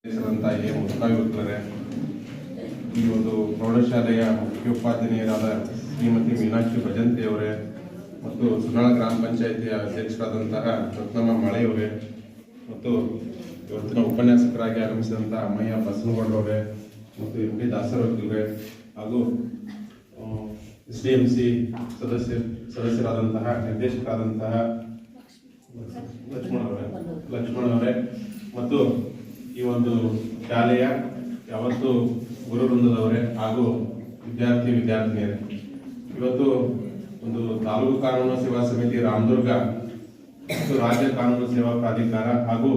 ಮುಖ್ಯವಾಗುತ್ತದೆ. ಈ ಒಂದು ಪ್ರೌಢಶಾಲೆಯ ಮುಖ್ಯೋಪಾಧ್ಯಾಯರಾದ ಶ್ರೀಮತಿ ಮೀನಾಕ್ಷಿ ಭಜಂತಿಯವರೇ ಮತ್ತು ಸುನಾಳ ಗ್ರಾಮ ಪಂಚಾಯಿತಿಯ ಅಧ್ಯಕ್ಷರಾದಂತಹ ರತ್ನಮ್ಮ ಮಳೆಯವರೇ ಮತ್ತು ಇವತ್ತಿನ ಉಪನ್ಯಾಸಕರಾಗಿ ಆಗಮಿಸಿದಂತಹ ಅಮ್ಮಯ್ಯ ಬಸನಗೌಡರವರೇ ಮತ್ತು ಎಂ ಡಿ ದಾಸರವರೇ ಹಾಗೂ SDMC ಸದಸ್ಯರಾದಂತಹ ನಿರ್ದೇಶಕರಾದಂತಹ ಲಕ್ಷ್ಮಣ ಅವರೇ ಮತ್ತು ಈ ಒಂದು ಶಾಲೆಯ ಯಾವತ್ತು ಗುರು ವೃಂದದವರೇ ಹಾಗೂ ವಿದ್ಯಾರ್ಥಿನಿಯರೇ, ಇವತ್ತು ಒಂದು ತಾಲೂಕು ಕಾನೂನು ಸೇವಾ ಸಮಿತಿ ರಾಮದುರ್ಗ ಮತ್ತು ರಾಜ್ಯ ಕಾನೂನು ಸೇವಾ ಪ್ರಾಧಿಕಾರ ಹಾಗೂ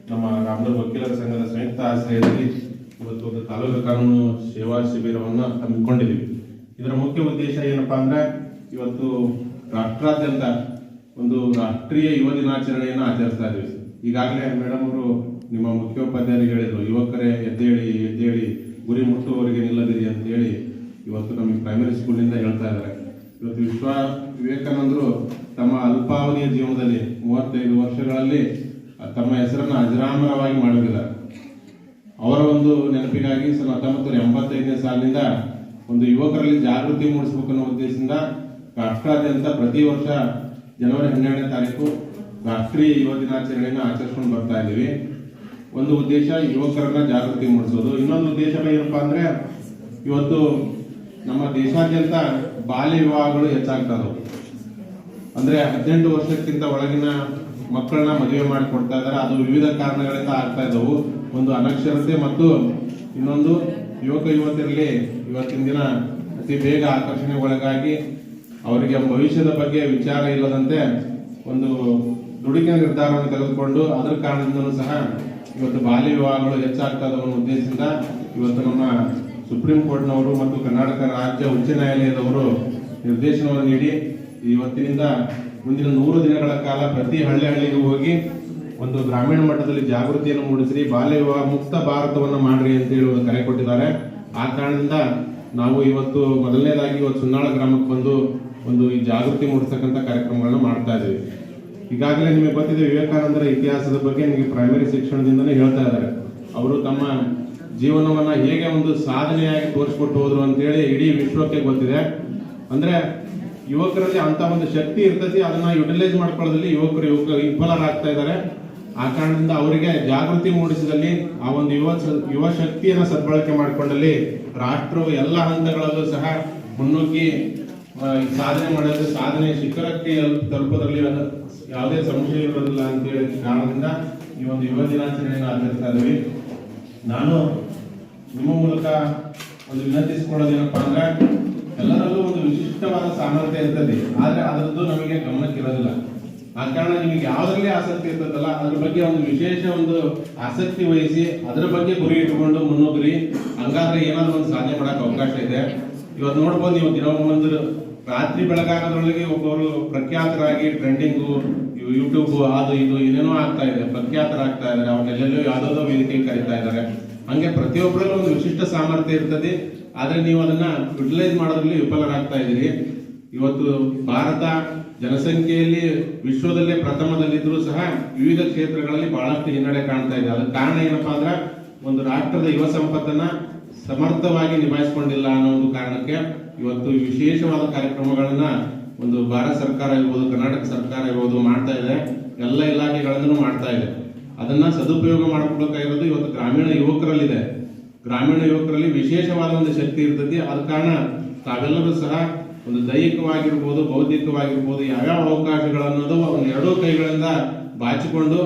ನಮ್ಮ ರಾಮದುರ್ಗ ವಕೀಲರ ಸಂಘದ ಸಂಯುಕ್ತ ಆಶ್ರಯದಲ್ಲಿ ಇವತ್ತು ಒಂದು ತಾಲೂಕು ಕಾನೂನು ಸೇವಾ ಶಿಬಿರವನ್ನು ಹಮ್ಮಿಕೊಂಡಿದ್ದೀವಿ. ಇದರ ಮುಖ್ಯ ಉದ್ದೇಶ ಏನಪ್ಪಾ ಅಂದ್ರೆ, ಇವತ್ತು ರಾಷ್ಟ್ರಾದ್ಯಂತ ಒಂದು ರಾಷ್ಟ್ರೀಯ ಯುವ ದಿನಾಚರಣೆಯನ್ನು ಆಚರಿಸ್ತಾ ಇದ್ದೀವಿ. ಈಗಾಗಲೇ ಮೇಡಮ್ ಅವರು ನಿಮ್ಮ ಮುಖ್ಯೋಪಾಧ್ಯಾಯರಿಗೆ ಹೇಳಿದ್ರು, ಯುವಕರೇ ಎದ್ದೇಳಿ ಗುರಿ ಮುಟ್ಟುವವರಿಗೆ ನಿಲ್ಲದಿರಿ ಅಂತ ಹೇಳಿ ಇವತ್ತು ನಮಗೆ ಪ್ರೈಮರಿ ಸ್ಕೂಲ್ನಿಂದ ಹೇಳ್ತಾ ಇದ್ದಾರೆ. ಇವತ್ತು ವಿವೇಕಾನಂದರು ತಮ್ಮ ಅಲ್ಪಾವಧಿಯ ಜೀವನದಲ್ಲಿ 35 ವರ್ಷಗಳಲ್ಲಿ ತಮ್ಮ ಹೆಸರನ್ನು ಅಜರಾಮರವಾಗಿ ಮಾಡಿದ್ದಾರೆ. ಅವರ ಒಂದು ನೆನಪಿಗಾಗಿ 1985ನೇ ಸಾಲಿನಿಂದ ಒಂದು ಯುವಕರಲ್ಲಿ ಜಾಗೃತಿ ಮೂಡಿಸಬೇಕು ಅನ್ನೋ ಉದ್ದೇಶದಿಂದ ರಾಷ್ಟ್ರಾದ್ಯಂತ ಪ್ರತಿ ವರ್ಷ ಜನವರಿ 12ನೇ ತಾರೀಕು ರಾಷ್ಟ್ರೀಯ ಯುವ ದಿನಾಚರಣೆಯನ್ನು ಆಚರಿಸ್ಕೊಂಡು ಬರ್ತಾ ಇದ್ದೀವಿ. ಒಂದು ಉದ್ದೇಶ ಯುವಕರನ್ನ ಜಾಗೃತಿ ಮೂಡಿಸೋದು. ಇನ್ನೊಂದು ಉದ್ದೇಶ ಏನಪ್ಪಾ ಅಂದ್ರೆ, ಇವತ್ತು ನಮ್ಮ ದೇಶಾದ್ಯಂತ ಬಾಲ್ಯ ವಿವಾಹಗಳು ಹೆಚ್ಚಾಗ್ತಾ ಇದಾವೆ. ಅಂದ್ರೆ 18 ವರ್ಷಕ್ಕಿಂತ ಒಳಗಿನ ಮಕ್ಕಳನ್ನ ಮದುವೆ ಮಾಡಿಕೊಡ್ತಾ ಇದ್ದಾರೆ. ಅದು ವಿವಿಧ ಕಾರಣಗಳಿಂದ ಆಗ್ತಾ ಇದ್ದವು. ಒಂದು ಅನಕ್ಷರತೆ ಮತ್ತು ಇನ್ನೊಂದು ಯುವಕ ಯುವತಿಯರಲ್ಲಿ ಇವತ್ತಿನ ದಿನ ಅತಿ ಬೇಗ ಆಕರ್ಷಣೆಗೊಳಗಾಗಿ ಅವರಿಗೆ ಭವಿಷ್ಯದ ಬಗ್ಗೆ ವಿಚಾರ ಇಲ್ಲದಂತೆ ಒಂದು ದುಡುಕಿನ ನಿರ್ಧಾರವನ್ನು ತೆಗೆದುಕೊಂಡು ಅದರ ಕಾರಣದಿಂದಲೂ ಸಹ ಇವತ್ತು ಬಾಲ್ಯ ವಿವಾಹಗಳು ಹೆಚ್ಚಾಗ್ತಾ ಇದ್ದಾವ ಉದ್ದೇಶದಿಂದ ಇವತ್ತು ನಮ್ಮ ಸುಪ್ರೀಂ ಕೋರ್ಟ್ನವರು ಮತ್ತು ಕರ್ನಾಟಕ ರಾಜ್ಯ ಉಚ್ಚ ನ್ಯಾಯಾಲಯದವರು ನಿರ್ದೇಶನವನ್ನು ನೀಡಿ ಇವತ್ತಿನಿಂದ ಮುಂದಿನ 100 ದಿನಗಳ ಕಾಲ ಪ್ರತಿ ಹಳ್ಳಿಗೆ ಹೋಗಿ ಒಂದು ಗ್ರಾಮೀಣ ಮಟ್ಟದಲ್ಲಿ ಜಾಗೃತಿಯನ್ನು ಮೂಡಿಸಿ ಬಾಲ್ಯ ವಿವಾಹ ಮುಕ್ತ ಭಾರತವನ್ನು ಮಾಡ್ರಿ ಅಂತ ಹೇಳಿ ಕರೆ ಕೊಟ್ಟಿದ್ದಾರೆ. ಆ ಕಾರಣದಿಂದ ನಾವು ಇವತ್ತು ಮೊದಲನೇದಾಗಿ ಇವತ್ತು ಸುನ್ನಾಳ ಗ್ರಾಮಕ್ಕೆ ಬಂದು ಒಂದು ಈ ಜಾಗೃತಿ ಮೂಡಿಸತಕ್ಕಂಥ ಕಾರ್ಯಕ್ರಮಗಳನ್ನ ಮಾಡ್ತಾ ಇದ್ದೀವಿ. ಈಗಾಗಲೇ ನಿಮಗೆ ಗೊತ್ತಿದೆ, ವಿವೇಕಾನಂದರ ಇತಿಹಾಸದ ಬಗ್ಗೆ ನಿಮಗೆ ಪ್ರೈಮರಿ ಶಿಕ್ಷಣದಿಂದನೇ ಹೇಳ್ತಾ ಇದ್ದಾರೆ. ಅವರು ತಮ್ಮ ಜೀವನವನ್ನ ಹೇಗೆ ಒಂದು ಸಾಧನೆಯಾಗಿ ತೋರಿಸ್ಕೊಟ್ಟು ಹೋದ್ರು ಅಂತೇಳಿ ಇಡೀ ವಿಶ್ವಕ್ಕೆ ಗೊತ್ತಿದೆ. ಅಂದ್ರೆ ಯುವಕರಲ್ಲಿ ಅಂತ ಒಂದು ಶಕ್ತಿ ಇರ್ತದೆ, ಅದನ್ನ ಯುಟಿಲೈಸ್ ಮಾಡ್ಕೊಳ್ಳೋದ್ರಲ್ಲಿ ಯುವಕರು ವಿಫಲರಾಗ್ತಾ ಇದ್ದಾರೆ. ಆ ಕಾರಣದಿಂದ ಅವರಿಗೆ ಜಾಗೃತಿ ಮೂಡಿಸಿದಲ್ಲಿ ಆ ಒಂದು ಯುವ ಶಕ್ತಿಯನ್ನ ಸದ್ಬಳಕೆ ಮಾಡಿಕೊಂಡಲ್ಲಿ ರಾಷ್ಟ್ರವು ಎಲ್ಲ ಹಂತಗಳಲ್ಲೂ ಸಹ ಮುನ್ನುಗ್ಗಿ ಸಾಧನೆ ಮಾಡೋದು, ಸಾಧನೆ ಶಿಖರಕ್ಕೆ ತಲುಪೋದ್ರಲ್ಲಿ ಯಾವುದೇ ಸಂಶಯ ಇರೋದಿಲ್ಲ ಅಂತೇಳಿ ಕಾರಣದಿಂದ ಈ ಒಂದು ಯುವ ದಿನಾಚರಣೆಯನ್ನು ಆಚರಿಸ್ತಾ ಇದ್ದೀವಿ. ನಾನು ನಿಮ್ಮ ಮೂಲಕ ಒಂದು ವಿನಂತಿಸಿಕೊಳ್ಳೋದೇನಪ್ಪಾ ಅಂದ್ರೆ, ಎಲ್ಲರಲ್ಲೂ ಒಂದು ವಿಶಿಷ್ಟವಾದ ಸಾಮರ್ಥ್ಯ ಇರ್ತದೆ, ಆದ್ರೆ ಅದರದ್ದು ನಮಗೆ ಗಮನಕ್ಕಿರೋದಿಲ್ಲ. ಆ ಕಾರಣ ನಿಮಗೆ ಯಾವುದರಲ್ಲಿ ಆಸಕ್ತಿ ಇರ್ತದಲ್ಲ ಅದ್ರ ಬಗ್ಗೆ ಒಂದು ವಿಶೇಷ ಒಂದು ಆಸಕ್ತಿ ವಹಿಸಿ ಅದರ ಬಗ್ಗೆ ಗುರಿ ಇಟ್ಟುಕೊಂಡು ಮುನ್ನುಗ್ರಿ. ಹಂಗಾದ್ರೆ ಏನಾದ್ರೂ ಒಂದು ಸಾಧನೆ ಮಾಡಕ್ ಅವಕಾಶ ಇದೆ. ಇವತ್ತು ನೋಡ್ಬೋದು, ನೀವು ದಿನವೊಂದು ರಾತ್ರಿ ಬೆಳಗಾಗೋದ್ರೊಳಗೆ ಒಬ್ಬರು ಪ್ರಖ್ಯಾತರಾಗಿ ಟ್ರೆಂಡಿಂಗು ಯೂಟ್ಯೂಬ್ ಅದು ಇದು ಏನೇನೋ ಆಗ್ತಾ ಇದೆ, ಪ್ರಖ್ಯಾತರಾಗ್ತಾ ಇದ್ದಾರೆ. ಅವ್ರನ್ನೆಲ್ಲೆಲ್ಲೋ ಯಾವ್ದಾವ್ದೋ ವೇದಿಕೆ ಕರೀತಾ ಇದ್ದಾರೆ. ಹಂಗೆ ಪ್ರತಿಯೊಬ್ಬರಲ್ಲೂ ಒಂದು ವಿಶಿಷ್ಟ ಸಾಮರ್ಥ್ಯ ಇರ್ತದೆ, ಆದ್ರೆ ನೀವು ಅದನ್ನ ಯುಟಿಲೈಸ್ ಮಾಡೋದ್ರಲ್ಲಿ ವಿಫಲರಾಗ್ತಾ ಇದ್ದೀರಿ. ಇವತ್ತು ಭಾರತ ಜನಸಂಖ್ಯೆಯಲ್ಲಿ ವಿಶ್ವದಲ್ಲೇ ಪ್ರಥಮದಲ್ಲಿದ್ರೂ ಸಹ ವಿವಿಧ ಕ್ಷೇತ್ರಗಳಲ್ಲಿ ಬಹಳಷ್ಟು ಹಿನ್ನಡೆ ಕಾಣ್ತಾ ಇದೆ. ಅದಕ್ಕೆ ಕಾರಣ ಏನಪ್ಪಾ ಅಂದ್ರೆ, ಒಂದು ರಾಷ್ಟ್ರದ ಯುವ ಸಂಪತ್ತನ್ನ ಸಮರ್ಥವಾಗಿ ನಿಭಾಯಿಸಿಕೊಂಡಿಲ್ಲ ಅನ್ನೋ ಒಂದು ಕಾರಣಕ್ಕೆ ಇವತ್ತು ವಿಶೇಷವಾದ ಕಾರ್ಯಕ್ರಮಗಳನ್ನ ಒಂದು ಭಾರತ ಸರ್ಕಾರ ಇರ್ಬೋದು, ಕರ್ನಾಟಕ ಸರ್ಕಾರ ಇರ್ಬೋದು ಮಾಡ್ತಾ ಇದೆ. ಎಲ್ಲ ಇಲಾಖೆಗಳನ್ನು ಮಾಡ್ತಾ ಇದೆ. ಅದನ್ನ ಸದುಪಯೋಗ ಮಾಡಿಕೊಳ್ಳಬೇಕಾಗಿರೋದು ಇವತ್ತು ಗ್ರಾಮೀಣ ಯುವಕರಲ್ಲಿದೆ. ಗ್ರಾಮೀಣ ಯುವಕರಲ್ಲಿ ವಿಶೇಷವಾದ ಒಂದು ಶಕ್ತಿ ಇರ್ತದೆ. ಆದ ಕಾರಣ ತಾವೆಲ್ಲರೂ ಸಹ ಒಂದು ದೈಹಿಕವಾಗಿರ್ಬೋದು, ಬೌದ್ಧಿಕವಾಗಿರ್ಬೋದು, ಯಾವ್ಯಾವ ಅವಕಾಶಗಳನ್ನೋದು ಒಂದು ಎರಡೂ ಕೈಗಳಿಂದ ಬಾಚಿಕೊಂಡು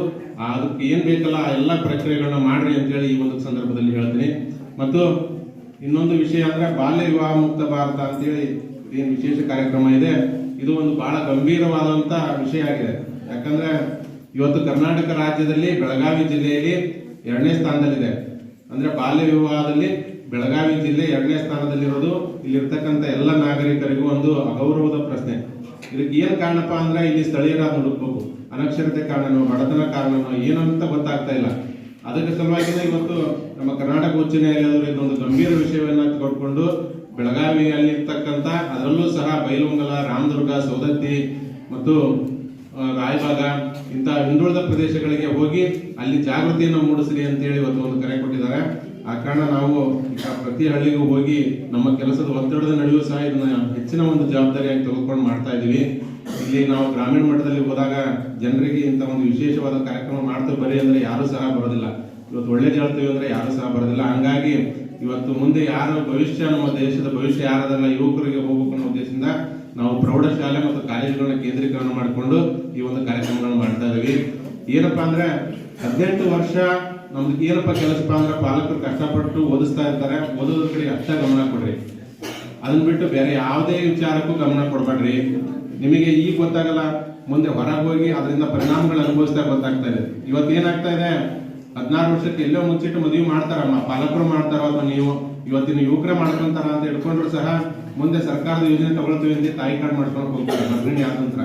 ಅದಕ್ಕೆ ಏನ್ ಬೇಕಲ್ಲ ಆ ಎಲ್ಲ ಪ್ರಕ್ರಿಯೆಗಳನ್ನ ಮಾಡ್ರಿ ಅಂತೇಳಿ ಈ ಒಂದು ಸಂದರ್ಭದಲ್ಲಿ ಹೇಳ್ತೀನಿ. ಮತ್ತು ಇನ್ನೊಂದು ವಿಷಯ ಅಂದ್ರೆ, ಬಾಲ್ಯ ವಿವಾಹ ಮುಕ್ತ ಭಾರತ ಅಂತೇಳಿ ಏನು ವಿಶೇಷ ಕಾರ್ಯಕ್ರಮ ಇದೆ, ಇದು ಒಂದು ಬಹಳ ಗಂಭೀರವಾದಂತ ವಿಷಯ ಆಗಿದೆ. ಯಾಕಂದ್ರೆ ಇವತ್ತು ಕರ್ನಾಟಕ ರಾಜ್ಯದಲ್ಲಿ ಬೆಳಗಾವಿ ಜಿಲ್ಲೆಯಲ್ಲಿ 2ನೇ ಸ್ಥಾನದಲ್ಲಿದೆ. ಅಂದ್ರೆ ಬಾಲ್ಯ ವಿವಾಹದಲ್ಲಿ ಬೆಳಗಾವಿ ಜಿಲ್ಲೆ 2ನೇ ಸ್ಥಾನದಲ್ಲಿರೋದು ಇಲ್ಲಿರ್ತಕ್ಕಂಥ ಎಲ್ಲ ನಾಗರಿಕರಿಗೂ ಒಂದು ಅಗೌರವದ ಪ್ರಶ್ನೆ. ಇದಕ್ಕೆ ಏನ್ ಕಾರಣಪ್ಪ ಅಂದ್ರೆ, ಇಲ್ಲಿ ಸ್ಥಳೀಯರಾದ ಹುಡುಕ್ಬೇಕು, ಅನಕ್ಷರತೆ ಕಾರಣನೋ ಬಡತನ ಕಾರಣನೋ ಏನಂತ ಗೊತ್ತಾಗ್ತಾ ಇಲ್ಲ. ಅದಕ್ಕೆ ಸಲುವಾಗಿ ಇವತ್ತು ನಮ್ಮ ಕರ್ನಾಟಕ ಉಚ್ಚ ನ್ಯಾಯಾಲಯದವರು ಇದೊಂದು ಗಂಭೀರ ವಿಷಯವನ್ನ ಕೊಟ್ಕೊಂಡು ಬೆಳಗಾವಿಯಲ್ಲಿ ಇರ್ತಕ್ಕಂಥ, ಅದರಲ್ಲೂ ಸಹ ಬೈಲಹೊಂಗಲ, ರಾಮದುರ್ಗ, ಸೌದತ್ತಿ ಮತ್ತು ರಾಯಬಾಗ ಇಂಥ ಹಿಂದುಳಿದ ಪ್ರದೇಶಗಳಿಗೆ ಹೋಗಿ ಅಲ್ಲಿ ಜಾಗೃತಿಯನ್ನು ಮೂಡಿಸಲಿ ಅಂತೇಳಿ ಇವತ್ತು ಒಂದು ಕರೆ ಕೊಟ್ಟಿದ್ದಾರೆ. ಆ ಕಾರಣ ನಾವು ಪ್ರತಿ ಹಳ್ಳಿಗೂ ಹೋಗಿ ನಮ್ಮ ಕೆಲಸದ ಒತ್ತಡದ ನಡುವೆಯೂ ಸಹ ಇದನ್ನ ಹೆಚ್ಚಿನ ಒಂದು ಜವಾಬ್ದಾರಿಯಾಗಿ ತೆಗೆದುಕೊಂಡು ಮಾಡ್ತಾ ಇದೀವಿ. ಇಲ್ಲಿ ನಾವು ಗ್ರಾಮೀಣ ಮಟ್ಟದಲ್ಲಿ ಹೋದಾಗ ಜನರಿಗೆ ಇಂಥ ಒಂದು ವಿಶೇಷವಾದ ಕಾರ್ಯಕ್ರಮ ಮಾಡ್ತೇವೆ ಬರೀ ಅಂದ್ರೆ ಯಾರು ಸಹ ಬರೋದಿಲ್ಲ. ಇವತ್ತು ಒಳ್ಳೇದು ಹೇಳ್ತೇವೆ ಅಂದ್ರೆ ಯಾರು ಸಹ ಬರೋದಿಲ್ಲ. ಹಂಗಾಗಿ ಇವತ್ತು ಮುಂದೆ ಯಾರ ಭವಿಷ್ಯ, ನಮ್ಮ ದೇಶದ ಭವಿಷ್ಯ ಯಾರದಲ್ಲ ಯುವಕರಿಗೆ ಹೋಗ್ಬೇಕು ಅನ್ನೋ ಉದ್ದೇಶದಿಂದ ನಾವು ಪ್ರೌಢಶಾಲೆ ಮತ್ತು ಕಾಲೇಜುಗಳನ್ನ ಕೇಂದ್ರೀಕರಣ ಮಾಡಿಕೊಂಡು ಈ ಒಂದು ಕಾರ್ಯಕ್ರಮಗಳನ್ನ ಮಾಡ್ತಾ ಇದೀವಿ. ಏನಪ್ಪಾ ಅಂದ್ರೆ 18 ವರ್ಷ ನಮ್ದು ಏನಪ್ಪಾ ಕೆಲಸಪ್ಪ ಅಂದ್ರೆ ಪಾಲಕರು ಕಷ್ಟಪಟ್ಟು ಓದಿಸ್ತಾ ಇರ್ತಾರೆ, ಓದೋದ್ರ ಕಡೆ ಅಷ್ಟೇ ಗಮನ ಕೊಡ್ರಿ. ಅದನ್ನ ಬಿಟ್ಟು ಬೇರೆ ಯಾವುದೇ ವಿಚಾರಕ್ಕೂ ಗಮನ ಕೊಡ್ಬೇಡ್ರಿ. ನಿಮಗೆ ಈಗ ಗೊತ್ತಾಗಲ್ಲ, ಮುಂದೆ ಹೊರಗೆ ಹೋಗಿ ಅದರಿಂದ ಪರಿಣಾಮಗಳು ಅನುಭವಿಸ್ತಾ ಗೊತ್ತಾಗ್ತಾ ಇದೆ. ಇವತ್ತು ಏನಾಗ್ತಾ ಇದೆ, 16 ವರ್ಷಕ್ಕೆ ಎಲ್ಲೋ ಮುಚ್ಚಿಟ್ಟು ಮದುವೆ ಮಾಡ್ತಾರಮ್ಮ, ಪಾಲಕರು ಮಾಡ್ತಾರ ಅಥವಾ ನೀವು ಇವತ್ತಿನ ಯುವಕರೇ ಮಾಡ್ಕೊಂತಾರ ಅಂತ ಇಟ್ಕೊಂಡ್ರು ಸಹ ಮುಂದೆ ಸರ್ಕಾರದ ಯೋಜನೆ ತಗೊಳ್ತೀವಿ ಅಂತ ತಾಯಿ ಕಾರ್ಡ್ ಮಾಡ್ಕೊಳಕ್ ಹೋಗ್ತಾರೆ. ಗರ್ಭಿಣಿ ಆದ ನಂತರ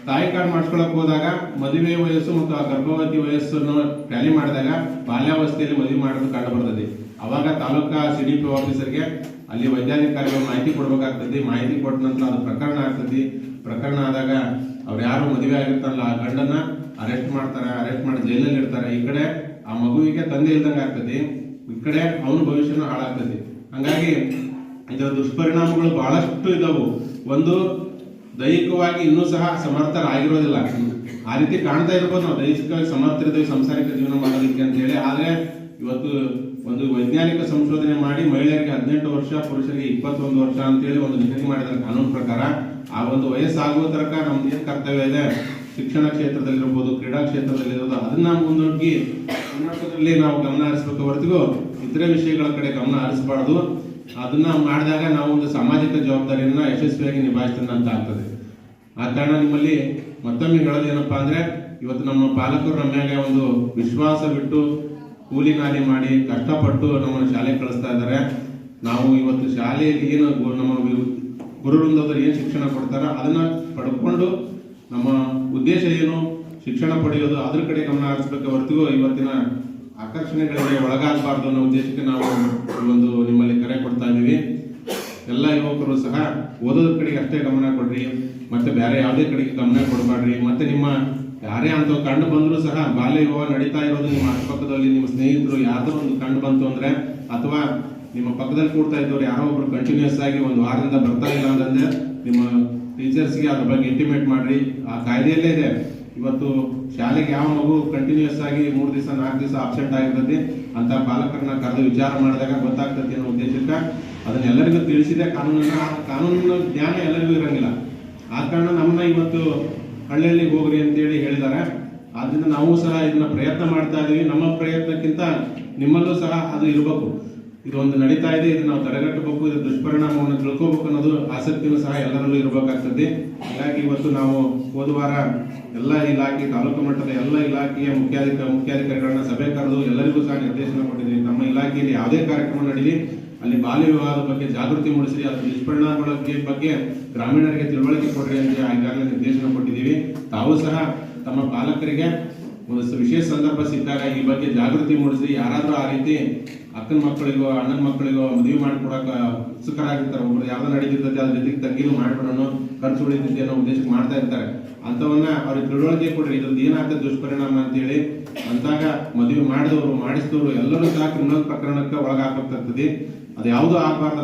ತಾಯಿ ಕಾರ್ಡ್ ಮಾಡ್ಕೊಳಕ್ ಹೋದಾಗ ಮದುವೆ ವಯಸ್ಸು ಮತ್ತು ಆ ಗರ್ಭವತಿ ವಯಸ್ಸನ್ನು ಟ್ಯಾಲಿ ಮಾಡಿದಾಗ ಬಾಲ್ಯಾವಸ್ಥೆಯಲ್ಲಿ ಮದುವೆ ಮಾಡೋದು ಕಂಡು ಬರ್ತದೆ. ಅವಾಗ ತಾಲೂಕಾ CDP ಆಫೀಸರ್ಗೆ ಅಲ್ಲಿ ವೈದ್ಯಾಧಿಕಾರಿಗಳು ಮಾಹಿತಿ ಕೊಡ್ಬೇಕಾಗ್ತದೆ. ಮಾಹಿತಿ ಕೊಟ್ಟ ನಂತರ ಅದು ಪ್ರಕರಣ ಆಗ್ತದೆ. ಪ್ರಕರಣ ಆದಾಗ ಅವ್ರು ಯಾರು ಮದುವೆ ಆಗಿರ್ತಾರಲ್ಲ ಆ ಗಂಡನ್ನ ಅರೆಸ್ಟ್ ಮಾಡ್ತಾರೆ. ಅರೆಸ್ಟ್ ಮಾಡಿ ಜೈಲಲ್ಲಿ ಇಡ್ತಾರೆ. ಈ ಕಡೆ ಆ ಮಗುವಿಗೆ ತಂದೆ ಇಲ್ದಂಗೆ ಆಗ್ತದೆ, ಈ ಕಡೆ ಅವನ ಭವಿಷ್ಯನೂ ಹಾಳಾಗ್ತದೆ. ಹಂಗಾಗಿ ಇದರ ದುಷ್ಪರಿಣಾಮಗಳು ಬಹಳಷ್ಟು ಇದಾವು. ಒಂದು, ದೈಹಿಕವಾಗಿ ಇನ್ನೂ ಸಹ ಸಮರ್ಥರಾಗಿರೋದಿಲ್ಲ. ಆ ರೀತಿ ಕಾಣ್ತಾ ಇರ್ಬೋದು ನಾವು ದೈಹಿಕವಾಗಿ ಸಮರ್ಥರಿದ್ದೇವೆ ಸಂಸಾರಿಕ ಜೀವನ ಮಾಡೋದಕ್ಕೆ ಅಂತ ಹೇಳಿ. ಆದ್ರೆ ಇವತ್ತು ಒಂದು ವೈಜ್ಞಾನಿಕ ಸಂಶೋಧನೆ ಮಾಡಿ ಮಹಿಳೆಯರಿಗೆ 18 ವರ್ಷ, ಪುರುಷರಿಗೆ 21 ವರ್ಷ ಅಂತೇಳಿ ಒಂದು ನಿಗದಿ ಮಾಡಿದ್ದಾರೆ ಕಾನೂನು ಪ್ರಕಾರ. ಆ ಒಂದು ವಯಸ್ಸಾಗುವ ತನಕ ನಮ್ದು ಏನ್ ಕರ್ತವ್ಯ ಇದೆ, ಶಿಕ್ಷಣ ಕ್ಷೇತ್ರದಲ್ಲಿರ್ಬೋದು, ಕ್ರೀಡಾ ಕ್ಷೇತ್ರದಲ್ಲಿರೋದು, ಅದನ್ನ ಮುಂದೋಗಿ ಉನ್ನತದಲ್ಲಿ ನಾವು ಗಮನ ಹರಿಸಬೇಕು ಹೊರತು ಇತರೆ ವಿಷಯಗಳ ಕಡೆ ಗಮನ ಹರಿಸಬಾರ್ದು. ಅದನ್ನ ಮಾಡಿದಾಗ ನಾವು ಒಂದು ಸಾಮಾಜಿಕ ಜವಾಬ್ದಾರಿಯನ್ನ ಯಶಸ್ವಿಯಾಗಿ ನಿಭಾಯಿಸ್ತಂತ ಆಗ್ತದೆ. ಆ ಕಾರಣ ನಿಮ್ಮಲ್ಲಿ ಮತ್ತೊಮ್ಮೆ ಹೇಳೋದೇನಪ್ಪಾ ಅಂದ್ರೆ, ಇವತ್ತು ನಮ್ಮ ಪಾಲಕರು ನಮ್ಮ ಮ್ಯಾಗೆ ಒಂದು ವಿಶ್ವಾಸ ಬಿಟ್ಟು ಕೂಲಿ ನಾಲಿ ಮಾಡಿ ಕಷ್ಟಪಟ್ಟು ನಮ್ಮನ್ನು ಶಾಲೆಗೆ ಕಳಿಸ್ತಾ ಇದ್ದಾರೆ. ನಾವು ಇವತ್ತು ಶಾಲೆಯಲ್ಲಿ ಏನು ನಮ್ಮ ಗುರುವೃಂದವರು ಏನು ಶಿಕ್ಷಣ ಕೊಡ್ತಾರೋ ಅದನ್ನ ಪಡ್ಕೊಂಡು ನಮ್ಮ ಉದ್ದೇಶ ಏನು, ಶಿಕ್ಷಣ ಪಡೆಯೋದು, ಅದ್ರ ಕಡೆ ಗಮನ ಹರಿಸಬೇಕು ಹೊರತು ಇವತ್ತಿನ ಆಕರ್ಷಣೆಗಳಿಗೆ ಒಳಗಾಗಬಾರ್ದು ಅನ್ನೋ ಉದ್ದೇಶಕ್ಕೆ ನಾವು ಒಂದು ನಿಮ್ಮಲ್ಲಿ ಕರೆ ಕೊಡ್ತಾ ಇದ್ದೀವಿ. ಎಲ್ಲ ಯುವಕರು ಸಹ ಓದೋದ್ರ ಕಡೆಗೆ ಅಷ್ಟೇ ಗಮನ ಕೊಡ್ರಿ, ಮತ್ತೆ ಬೇರೆ ಯಾವುದೇ ಕಡೆಗೆ ಗಮನ ಕೊಡಬೇಡ್ರಿ. ಮತ್ತೆ ನಿಮ್ಮ ಯಾರೇ ಅಂತ ಕಂಡು ಬಂದ್ರು ಸಹ ಬಾಲ್ಯ ವಿವಾಹ ನಡೀತಾ ಇರೋದು ನಿಮ್ಮ ಅಕ್ಕಪಕ್ಕದಲ್ಲಿ ನಿಮ್ಮ ಸ್ನೇಹಿತರು ಯಾರ್ದೋ ಒಂದು ಕಂಡು ಬಂತು ಅಂದ್ರೆ, ಅಥವಾ ನಿಮ್ಮ ಪಕ್ಕದಲ್ಲಿ ಕೂಡ್ತಾ ಇದ್ದವ್ರು ಯಾರೋ ಒಬ್ರು ಕಂಟಿನ್ಯೂಸ್ ಆಗಿ ಒಂದು ವಾರದಿಂದ ಬರ್ತಾ ಇಲ್ಲ ಅಂತಂದ್ರೆ ನಿಮ್ಮ ಟೀಚರ್ಸ್ಗೆ ಅದ್ರ ಬಗ್ಗೆ ಇಂಟಿಮೇಟ್ ಮಾಡ್ರಿ. ಆ ಕಾಯ್ದೆಯಲ್ಲೇ ಇದೆ. ಇವತ್ತು ಶಾಲೆಗೆ ಯಾವ ಮಗು ಕಂಟಿನ್ಯೂಸ್ ಆಗಿ 3 ದಿವಸ 4 ದಿವಸ ಅಬ್ಸೆಂಟ್ ಆಗಿರ್ತದೆ ಅಂತ ಪಾಲಕರನ್ನ ಕರೆದು ವಿಚಾರ ಮಾಡಿದಾಗ ಗೊತ್ತಾಗ್ತದೆ ಅನ್ನೋ ಉದ್ದೇಶಕ್ಕೆ ಅದನ್ನೆಲ್ಲರಿಗೂ ತಿಳಿಸಿದೆ. ಕಾನೂನಿನ ಜ್ಞಾನ ಎಲ್ಲರಿಗೂ ಇರಂಗಿಲ್ಲ. ಆ ಕಾರಣ ನಮ್ಮನ್ನ ಇವತ್ತು ಹಳ್ಳಿಯಲ್ಲಿ ಹೋಗ್ರಿ ಅಂತೇಳಿ ಹೇಳಿದ್ದಾರೆ. ಆದ್ರಿಂದ ನಾವು ಸಹ ಇದನ್ನ ಪ್ರಯತ್ನ ಮಾಡ್ತಾ ಇದೀವಿ. ನಮ್ಮ ಪ್ರಯತ್ನಕ್ಕಿಂತ ನಿಮ್ಮಲ್ಲೂ ಸಹ ಅದು ಇರಬೇಕು. ಇದೊಂದು ನಡೀತಾ ಇದೆ, ಇದನ್ನ ನಾವು ತಡೆಗಟ್ಟಬೇಕು, ಇದ್ರ ದುಷ್ಪರಿಣಾಮವನ್ನು ತಿಳ್ಕೋಬೇಕು ಅನ್ನೋದು ಆಸಕ್ತಿನೂ ಸಹ ಎಲ್ಲರಲ್ಲೂ ಇರಬೇಕಾಗ್ತದೆ. ಹಾಗಾಗಿ ಇವತ್ತು ನಾವು ಹೋದ ವಾರ ಎಲ್ಲ ಇಲಾಖೆ, ತಾಲೂಕು ಮಟ್ಟದ ಎಲ್ಲ ಇಲಾಖೆಯ ಮುಖ್ಯಾಧಿಕಾರಿಗಳನ್ನ ಸಭೆ ಕರೆದು ಎಲ್ಲರಿಗೂ ಸಹ ನಿರ್ದೇಶನ ಕೊಟ್ಟಿದ್ದೀವಿ. ನಮ್ಮ ಇಲಾಖೆಯಲ್ಲಿ ಯಾವುದೇ ಕಾರ್ಯಕ್ರಮ ನಡೀಲಿ ಅಲ್ಲಿ ಬಾಲ್ಯ ವಿವಾಹದ ಬಗ್ಗೆ ಜಾಗೃತಿ ಮೂಡಿಸಿ, ಅದರ ದುಷ್ಪರಿಣಾಮಗಳ ಬಗ್ಗೆ ಗ್ರಾಮೀಣರಿಗೆ ತಿಳುವಳಿಕೆ ಕೊಡ್ರಿ ಅಂತ ಈಗಾಗಲೇ ನಿರ್ದೇಶನ ಕೊಟ್ಟಿದ್ದೀವಿ. ತಾವು ಸಹ ತಮ್ಮ ಪಾಲಕರಿಗೆ ಒಂದು ವಿಶೇಷ ಸಂದರ್ಭ ಸಿಕ್ಕಾಗ ಈ ಬಗ್ಗೆ ಜಾಗೃತಿ ಮೂಡಿಸಿ, ಯಾರಾದ್ರೂ ಆ ರೀತಿ ಅಕ್ಕನ ಮಕ್ಕಳಿಗೋ ಅಣ್ಣನ ಮಕ್ಕಳಿಗೋ ಮದುವೆ ಮಾಡಿಕೊಡಕ ಉತ್ಸುಕರಾಗಿರ್ತಾರೆ, ಒಬ್ರು ಯಾವ್ದೋ ನಡೀತಿರ್ತದೆ ಅದ್ರ ಜೊತೆಗೆ ತಂಗಿನೂ ಮಾಡಿಬಿಡೋಣ, ಖರ್ಚು ಉಳಿತೈತಿ ಅನ್ನೋ ಉದ್ದೇಶಕ್ಕೆ ಮಾಡ್ತಾ ಇರ್ತಾರೆ. ಅಂತವನ್ನ ಅವ್ರಿಗೆ ತಿಳುವಳಿಕೆ ಕೊಡ್ರಿ, ಇದ್ರದ್ದು ಏನಾಗ್ತದೆ ದುಷ್ಪರಿಣಾಮ ಅಂತೇಳಿ. ಅಂತಾಗ ಮದುವೆ ಮಾಡಿದವರು ಮಾಡಿಸಿದವರು ಎಲ್ಲರೂ ಸಹ ಕ್ರಿಮಿನಲ್ ಪ್ರಕರಣಕ್ಕೆ ಒಳಗಾಗ್ಬೇಕಾಗ್ತದೆ. ಅದು ಯಾವುದೂ ಆಗಬಾರ್ದು.